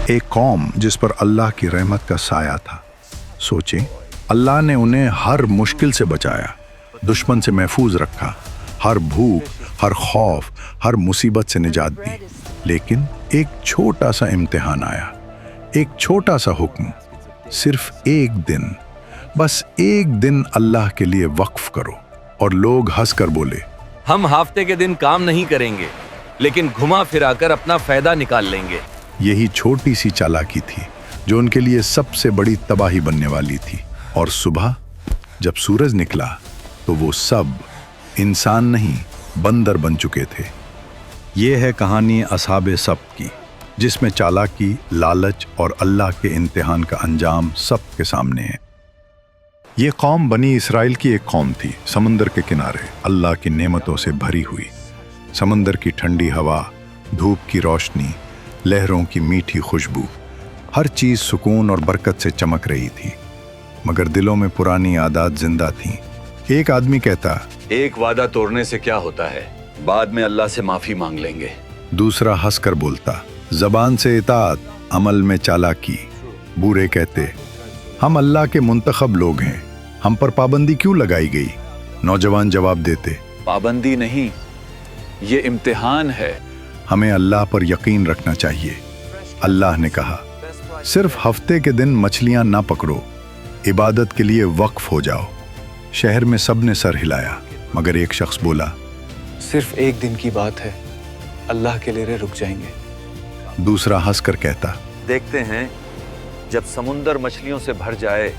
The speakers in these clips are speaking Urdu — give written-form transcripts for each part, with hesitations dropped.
ایک قوم جس پر اللہ کی رحمت کا سایہ تھا۔ سوچیں، اللہ نے انہیں ہر مشکل سے بچایا، دشمن سے محفوظ رکھا، ہر بھوک، ہر خوف، ہر مصیبت سے نجات دی۔ لیکن ایک چھوٹا سا امتحان آیا، ایک چھوٹا سا حکم، صرف ایک دن، بس ایک دن اللہ کے لیے وقف کرو۔ اور لوگ ہنس کر بولے، ہم ہفتے کے دن کام نہیں کریں گے، لیکن گھما پھرا کر اپنا فائدہ نکال لیں گے۔ یہی چھوٹی سی چالاکی تھی جو ان کے لیے سب سے بڑی تباہی بننے والی تھی۔ اور صبح جب سورج نکلا تو وہ سب انسان نہیں، بندر بن چکے تھے۔ یہ ہے کہانی اصحاب سبت کی، جس میں چالاکی، لالچ اور اللہ کے امتحان کا انجام سب کے سامنے ہے۔ یہ قوم بنی اسرائیل کی ایک قوم تھی، سمندر کے کنارے، اللہ کی نعمتوں سے بھری ہوئی۔ سمندر کی ٹھنڈی ہوا، دھوپ کی روشنی، لہروں کی میٹھی خوشبو، ہر چیز سکون اور برکت سے چمک رہی تھی، مگر دلوں میں پرانی عادات زندہ تھیں۔ ایک آدمی کہتا، ایک وعدہ توڑنے سے کیا ہوتا ہے، بعد میں اللہ سے معافی مانگ لیں گے۔ دوسرا ہنس کر بولتا، زبان سے اطاعت، عمل میں چالاکی۔ بوڑھے کہتے، ہم اللہ کے منتخب لوگ ہیں، ہم پر پابندی کیوں لگائی گئی؟ نوجوان جواب دیتے، پابندی نہیں، یہ امتحان ہے۔ ہمیں اللہ پر یقین رکھنا چاہیے۔ اللہ نے کہا، صرف ہفتے کے دن مچھلیاں نہ پکڑو، عبادت کے لیے وقف ہو جاؤ۔ شہر میں سب نے سر ہلایا، مگر ایک شخص بولا، صرف ایک دن کی بات ہے، اللہ کے لیے رک جائیں گے۔ دوسرا ہنس کر کہتا، دیکھتے ہیں جب سمندر مچھلیوں سے بھر جائے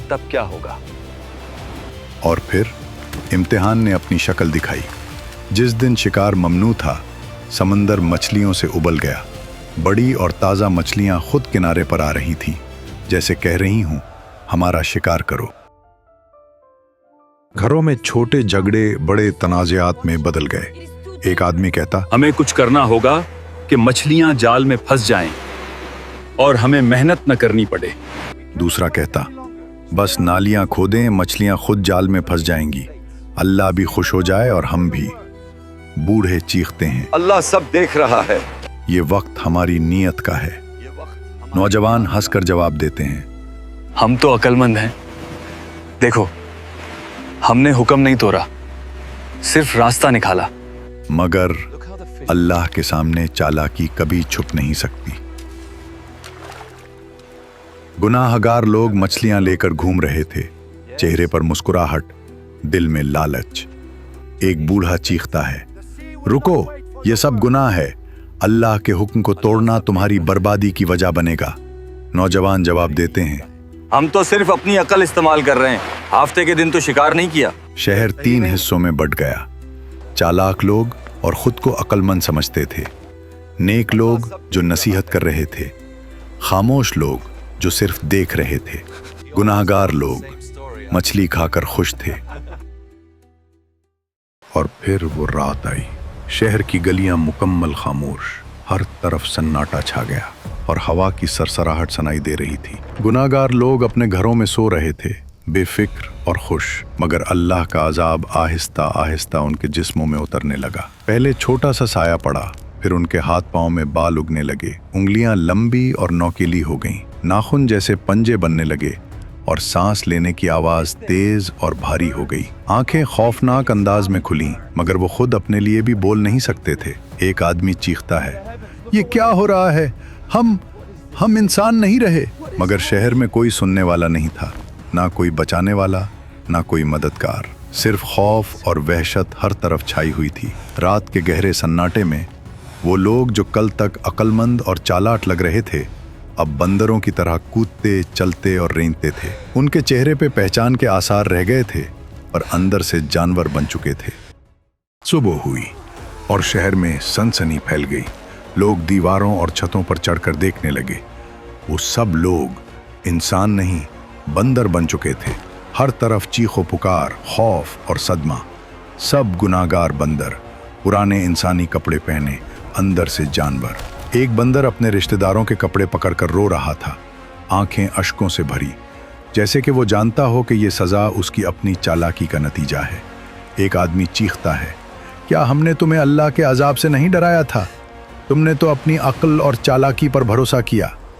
تب کیا ہوگا۔ اور پھر امتحان نے اپنی شکل دکھائی۔ جس دن شکار ممنوع تھا، سمندر مچھلیوں سے ابل گیا۔ بڑی اور تازہ مچھلیاں خود کنارے پر آ رہی تھیں، جیسے کہہ رہی ہوں، ہمارا شکار کرو۔ گھروں میں چھوٹے جھگڑے بڑے تنازعات میں بدل گئے۔ ایک آدمی کہتا، ہمیں کچھ کرنا ہوگا کہ مچھلیاں جال میں پھنس جائیں اور ہمیں محنت نہ کرنی پڑے۔ دوسرا کہتا، بس نالیاں کھودیں، مچھلیاں خود جال میں پھنس جائیں گی، اللہ بھی خوش ہو جائے اور ہم بھی۔ بوڑھے چیختے ہیں، اللہ سب دیکھ رہا ہے۔ یہ وقت ہماری نیت کا ہے۔ نوجوان ہنس کر جواب دیتے ہیں، ہم تو عقل مند ہیں، دیکھو ہم نے حکم نہیں توڑا، صرف راستہ نکالا۔ مگر اللہ کے سامنے چالاکی کبھی چھپ نہیں سکتی۔ گناہ گار لوگ مچھلیاں لے کر گھوم رہے تھے، چہرے پر مسکراہٹ، دل میں لالچ۔ ایک بوڑھا چیختا ہے، رکو، یہ سب گناہ ہے، اللہ کے حکم کو توڑنا تمہاری بربادی کی وجہ بنے گا۔ نوجوان جواب دیتے ہیں، ہم تو صرف اپنی عقل استعمال کر رہے ہیں، ہفتے کے دن تو شکار نہیں کیا۔ شہر 3 حصوں میں بٹ گیا۔ چالاک لوگ اور خود کو عقل مند سمجھتے تھے، نیک لوگ جو نصیحت کر رہے تھے، خاموش لوگ جو صرف دیکھ رہے تھے، گناہگار لوگ مچھلی کھا کر خوش تھے۔ اور پھر وہ رات آئی، شہر کی گلیاں مکمل خاموش، ہر طرف سناٹا چھا گیا اور ہوا کی سرسراہٹ سنائی دے رہی تھی۔ گناہگار لوگ اپنے گھروں میں سو رہے تھے، بے فکر اور خوش، مگر اللہ کا عذاب آہستہ آہستہ ان کے جسموں میں اترنے لگا۔ پہلے چھوٹا سا سایہ پڑا، پھر ان کے ہاتھ پاؤں میں بال اگنے لگے، انگلیاں لمبی اور نوکیلی ہو گئیں، ناخن جیسے پنجے بننے لگے، اور سانس لینے کی آواز تیز اور بھاری ہو گئی۔ آنکھیں خوفناک انداز میں کھلیں، مگر وہ خود اپنے لیے بھی بول نہیں سکتے تھے۔ ایک آدمی چیختا ہے، یہ کیا ہو رہا ہے؟ ہم انسان نہیں رہے۔ مگر شہر میں کوئی سننے والا نہیں تھا، نہ کوئی بچانے والا، نہ کوئی مددگار، صرف خوف اور وحشت ہر طرف چھائی ہوئی تھی۔ رات کے گہرے سناٹے میں وہ لوگ جو کل تک عقل مند اور چالاک لگ رہے تھے، اب بندروں کی طرح کودتے، چلتے اور رینگتے تھے۔ ان کے چہرے پہ پہچان کے آثار رہ گئے تھے، پر اندر سے جانور بن چکے تھے۔ صبح ہوئی اور شہر میں سنسنی پھیل گئی۔ لوگ دیواروں اور چھتوں پر چڑھ کر دیکھنے لگے۔ وہ سب لوگ انسان نہیں، بندر بن چکے تھے۔ ہر طرف چیخ و پکار، خوف اور صدمہ۔ سب گناہگار بندر، پرانے انسانی کپڑے پہنے، اندر سے جانور۔ ایک بندر اپنے رشتہ داروں کے کپڑے پکڑ کر رو رہا تھا، آنکھیں اشکوں سے بھری، جیسے کہ وہ جانتا ہو کہ یہ سزا اس کی اپنی چالاکی کا نتیجہ ہے۔ ایک آدمی چیختا ہے، کیا ہم نے تمہیں اللہ کے عذاب سے نہیں ڈرایا تھا؟ تم نے تو اپنی عقل اور چالاکی پر بھروسہ کیا۔